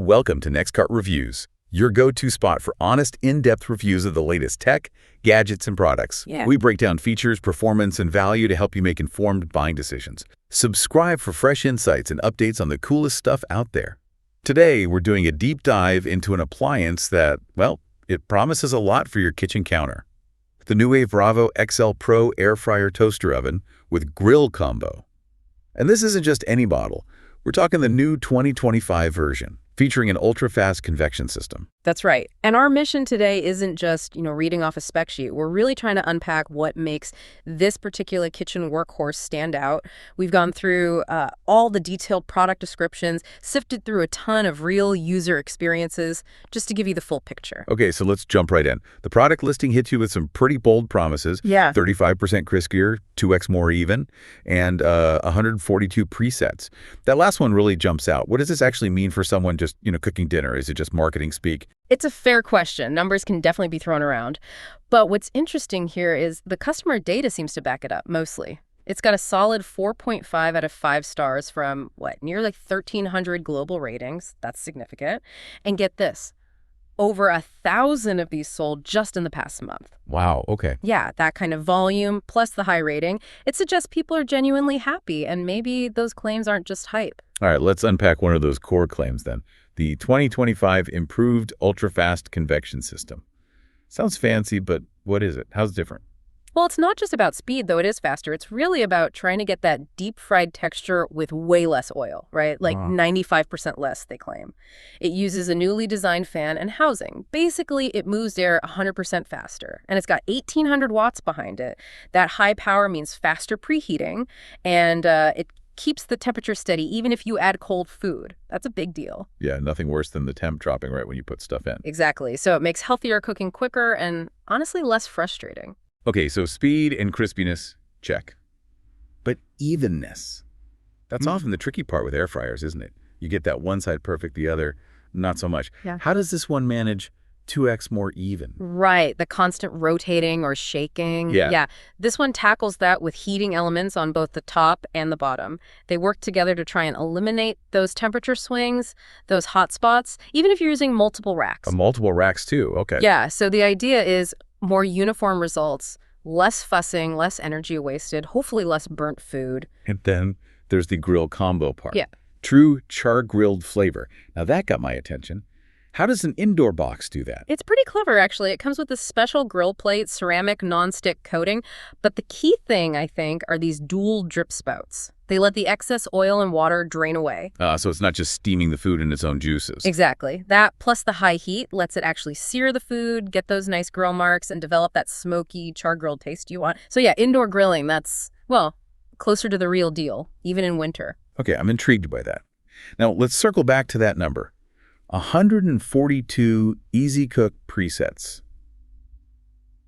Welcome to NextCart Reviews, your go-to spot for honest, in-depth reviews of the latest tech, gadgets, and products. Yeah. We break down features, performance, and value to help you make informed buying decisions. Subscribe for fresh insights and updates on the coolest stuff out there. Today, we're doing a deep dive into an appliance that, well, it promises a lot for your kitchen counter. The Nuwave Bravo XL Pro Air Fryer Toaster Oven with Grill Combo. And this isn't just any model. We're talking the new 2025 version, featuring an ultra-fast convection system. That's right. And our mission today isn't just, reading off a spec sheet. We're really trying to unpack what makes this particular kitchen workhorse stand out. We've gone through all the detailed product descriptions, sifted through a ton of real user experiences, just to give you the full picture. Okay, so let's jump right in. The product listing hits you with some pretty bold promises. Yeah. 35% crispier, 2x more even, and 142 presets. That last one really jumps out. What does this actually mean for someone just, cooking dinner? Is it just marketing speak? It's a fair question. Numbers can definitely be thrown around. But what's interesting here is the customer data seems to back it up, mostly. It's got a solid 4.5 out of 5 stars from, nearly 1,300 global ratings. That's significant. And get this, over 1,000 of these sold just in the past month. Wow, okay. Yeah, that kind of volume, plus the high rating, it suggests people are genuinely happy, and maybe those claims aren't just hype. All right, let's unpack one of those core claims then. The 2025 Improved Ultra-Fast Convection System. Sounds fancy, but what is it? How's it different? Well, it's not just about speed, though it is faster. It's really about trying to get that deep-fried texture with way less oil, right? Like 95% less, they claim. It uses a newly designed fan and housing. Basically, it moves air 100% faster, and it's got 1,800 watts behind it. That high power means faster preheating, and it keeps the temperature steady even if you add cold food. That's a big deal. Yeah, nothing worse than the temp dropping right when you put stuff in. Exactly. So it makes healthier cooking quicker and, honestly, less frustrating. Okay, so speed and crispiness, check. But evenness. That's often the tricky part with air fryers, isn't it? You get that one side perfect, the other not so much. Yeah. How does this one manage 2x more even? Right, the constant rotating or shaking. Yeah. This one tackles that with heating elements on both the top and the bottom. They work together to try and eliminate those temperature swings, those hot spots, even if you're using multiple racks. Multiple racks too, okay. Yeah, so the idea is more uniform results, less fussing, less energy wasted, hopefully less burnt food. And then there's the grill combo part. Yeah. True char-grilled flavor. Now that got my attention. How does an indoor box do that? It's pretty clever, actually. It comes with a special grill plate, ceramic non-stick coating. But the key thing, I think, are these dual drip spouts. They let the excess oil and water drain away. So it's not just steaming the food in its own juices. Exactly. That, plus the high heat, lets it actually sear the food, get those nice grill marks, and develop that smoky, char-grilled taste you want. So yeah, indoor grilling, that's, closer to the real deal, even in winter. Okay, I'm intrigued by that. Now, let's circle back to that number. 142 easy cook presets.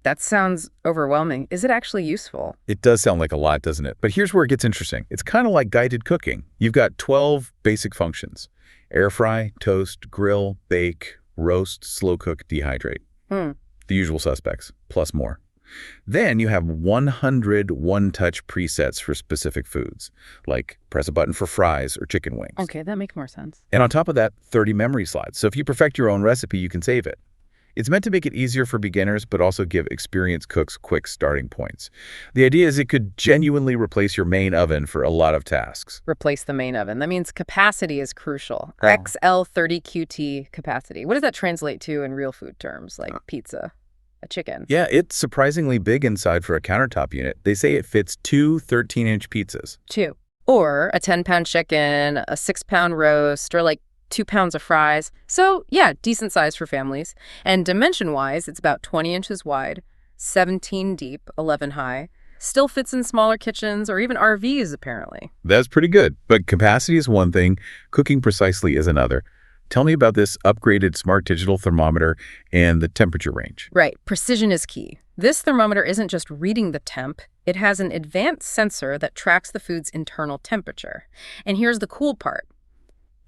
That sounds overwhelming. Is it actually useful? It does sound like a lot, doesn't it? But here's where it gets interesting. It's kind of like guided cooking. You've got 12 basic functions: air fry, toast, grill, bake, roast, slow cook, dehydrate. The usual suspects, plus more. Then you have 100 one-touch presets for specific foods, like press a button for fries or chicken wings. Okay, that makes more sense. And on top of that, 30 memory slots. So if you perfect your own recipe, you can save it. It's meant to make it easier for beginners, but also give experienced cooks quick starting points. The idea is it could genuinely replace your main oven for a lot of tasks. Replace the main oven. That means capacity is crucial. Oh. XL30QT capacity. What does that translate to in real food terms, like pizza? A chicken. Yeah, it's surprisingly big inside for a countertop unit. They say it fits 2 13-inch pizzas. 2. Or a 10-pound chicken, a 6-pound roast, or 2 pounds of fries. So yeah, decent size for families. And dimension-wise, it's about 20 inches wide, 17 deep, 11 high. Still fits in smaller kitchens or even RVs, apparently. That's pretty good. But capacity is one thing, cooking precisely is another. Tell me about this upgraded smart digital thermometer and the temperature range. Right. Precision is key. This thermometer isn't just reading the temp. It has an advanced sensor that tracks the food's internal temperature. And here's the cool part.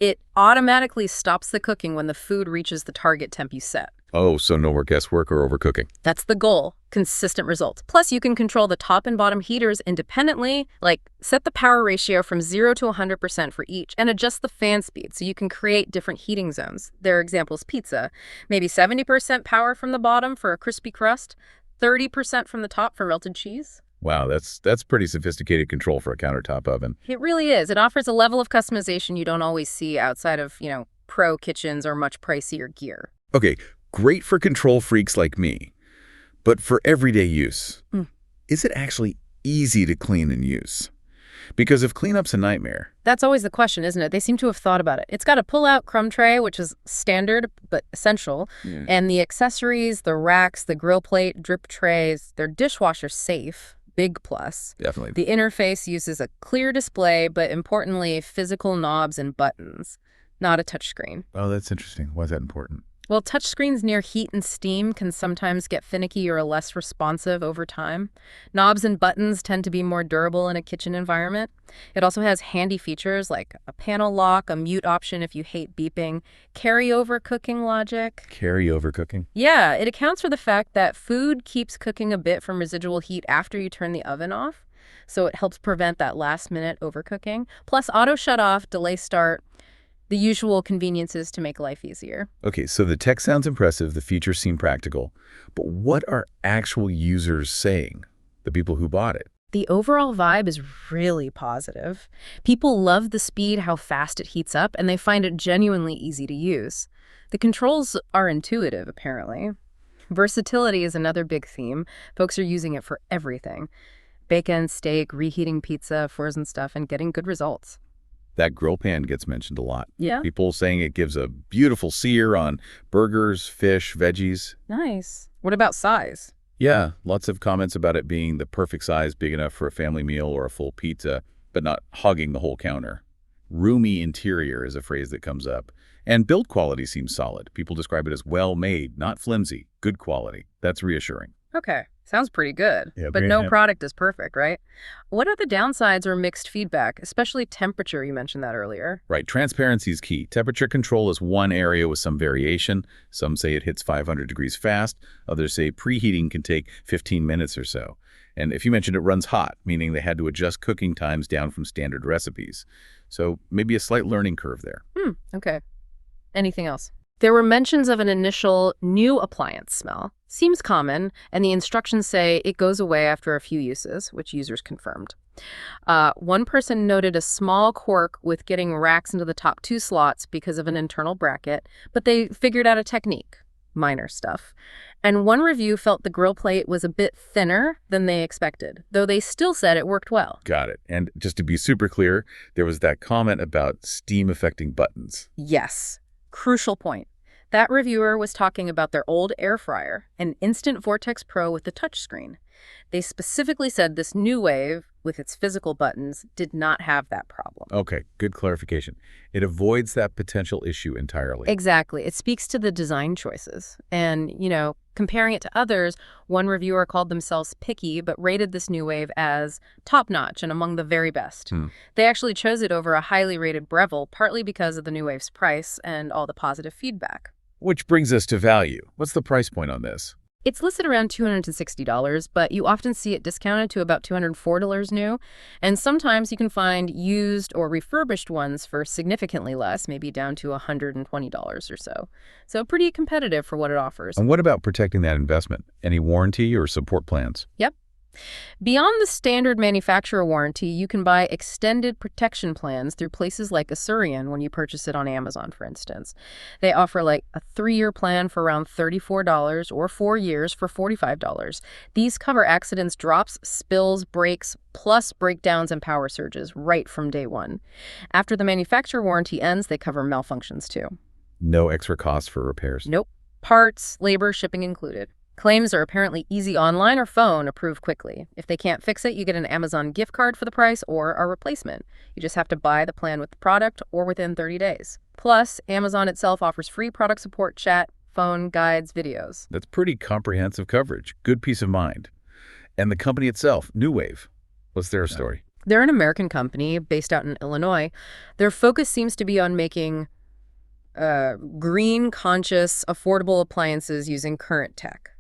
It automatically stops the cooking when the food reaches the target temp you set. Oh, so no more guesswork or overcooking. That's the goal. Consistent results. Plus, you can control the top and bottom heaters independently, like set the power ratio from 0 to 100% for each and adjust the fan speed so you can create different heating zones. Their examples: pizza, maybe 70% power from the bottom for a crispy crust, 30% from the top for melted cheese. Wow, that's pretty sophisticated control for a countertop oven. It really is. It offers a level of customization you don't always see outside of, pro kitchens or much pricier gear. Okay, great for control freaks like me. But for everyday use, is it actually easy to clean and use? Because if cleanup's a nightmare... That's always the question, isn't it? They seem to have thought about it. It's got a pull-out crumb tray, which is standard but essential. Yeah. And the accessories, the racks, the grill plate, drip trays, they're dishwasher safe. Big plus. Definitely. The interface uses a clear display, but importantly, physical knobs and buttons, not a touchscreen. Oh, that's interesting. Why is that important? Well, touchscreens near heat and steam can sometimes get finicky or less responsive over time. Knobs and buttons tend to be more durable in a kitchen environment. It also has handy features like a panel lock, a mute option if you hate beeping, carryover cooking logic. Carryover cooking? Yeah, it accounts for the fact that food keeps cooking a bit from residual heat after you turn the oven off. So it helps prevent that last-minute overcooking. Plus, auto shut-off, delay start, the usual conveniences to make life easier. Okay, so the tech sounds impressive, the features seem practical, but what are actual users saying, the people who bought it? The overall vibe is really positive. People love the speed, how fast it heats up, and they find it genuinely easy to use. The controls are intuitive, apparently. Versatility is another big theme. Folks are using it for everything. Bacon, steak, reheating pizza, frozen stuff, and getting good results. That grill pan gets mentioned a lot. Yeah. People saying it gives a beautiful sear on burgers, fish, veggies. Nice. What about size? Yeah, lots of comments about it being the perfect size, big enough for a family meal or a full pizza, but not hogging the whole counter. Roomy interior is a phrase that comes up. And build quality seems solid. People describe it as well-made, not flimsy, good quality. That's reassuring. Okay. Sounds pretty good, yeah, but no product is perfect, right? What are the downsides or mixed feedback, especially temperature? You mentioned that earlier. Right. Transparency is key. Temperature control is one area with some variation. Some say it hits 500 degrees fast. Others say preheating can take 15 minutes or so. And if you mentioned it runs hot, meaning they had to adjust cooking times down from standard recipes. So maybe a slight learning curve there. Okay. Anything else? There were mentions of an initial new appliance smell. Seems common, and the instructions say it goes away after a few uses, which users confirmed. One person noted a small quirk with getting racks into the top 2 slots because of an internal bracket, but they figured out a technique. Minor stuff. And one review felt the grill plate was a bit thinner than they expected, though they still said it worked well. Got it. And just to be super clear, there was that comment about steam affecting buttons. Yes. Crucial point. That reviewer was talking about their old air fryer, an Instant Vortex Pro with a touchscreen. They specifically said this Nuwave, with its physical buttons, did not have that problem. Okay, good clarification. It avoids that potential issue entirely. Exactly. It speaks to the design choices. And, comparing it to others, one reviewer called themselves picky, but rated this Nuwave as top-notch and among the very best. They actually chose it over a highly rated Breville, partly because of the Nuwave's price and all the positive feedback. Which brings us to value. What's the price point on this? It's listed around $260, but you often see it discounted to about $204 new. And sometimes you can find used or refurbished ones for significantly less, maybe down to $120 or so. So pretty competitive for what it offers. And what about protecting that investment? Any warranty or support plans? Yep. Beyond the standard manufacturer warranty, you can buy extended protection plans through places like Asurion when you purchase it on Amazon, for instance. They offer like a 3-year plan for around $34 or 4 years for $45. These cover accidents, drops, spills, breaks, plus breakdowns and power surges right from day one. After the manufacturer warranty ends, they cover malfunctions too. No extra costs for repairs? Nope. Parts, labor, shipping included. Claims are apparently easy online or phone, approved quickly. If they can't fix it, you get an Amazon gift card for the price or a replacement. You just have to buy the plan with the product or within 30 days. Plus, Amazon itself offers free product support, chat, phone, guides, videos. That's pretty comprehensive coverage. Good peace of mind. And the company itself, Nuwave. What's their story? They're an American company based out in Illinois. Their focus seems to be on making green, conscious, affordable appliances using current tech.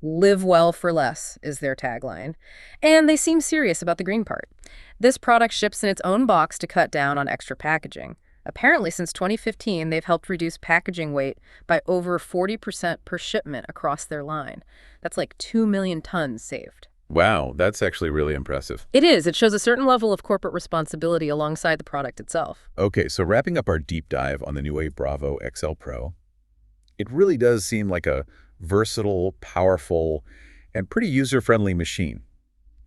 Live well for less is their tagline. And they seem serious about the green part. This product ships in its own box to cut down on extra packaging. Apparently, since 2015, they've helped reduce packaging weight by over 40% per shipment across their line. That's like 2 million tons saved. Wow, that's actually really impressive. It is. It shows a certain level of corporate responsibility alongside the product itself. Okay, so wrapping up our deep dive on the Nuwave Bravo XL Pro, it really does seem like a versatile, powerful, and pretty user-friendly machine.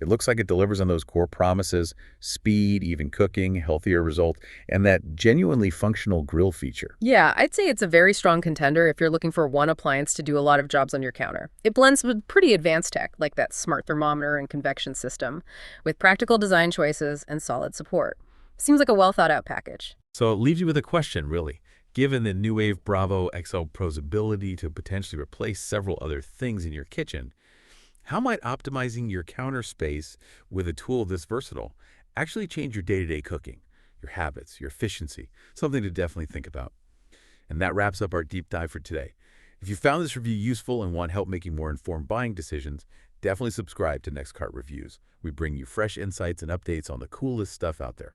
It looks like it delivers on those core promises: speed, even cooking, healthier results, and that genuinely functional grill feature. Yeah, I'd say it's a very strong contender if you're looking for one appliance to do a lot of jobs on your counter. It blends with pretty advanced tech, like that smart thermometer and convection system, with practical design choices and solid support. Seems like a well-thought-out package. So it leaves you with a question, really. Given the Nuwave Bravo XL Pro's ability to potentially replace several other things in your kitchen, how might optimizing your counter space with a tool this versatile actually change your day-to-day cooking, your habits, your efficiency? Something to definitely think about. And that wraps up our deep dive for today. If you found this review useful and want help making more informed buying decisions, definitely subscribe to Next Cart Reviews. We bring you fresh insights and updates on the coolest stuff out there.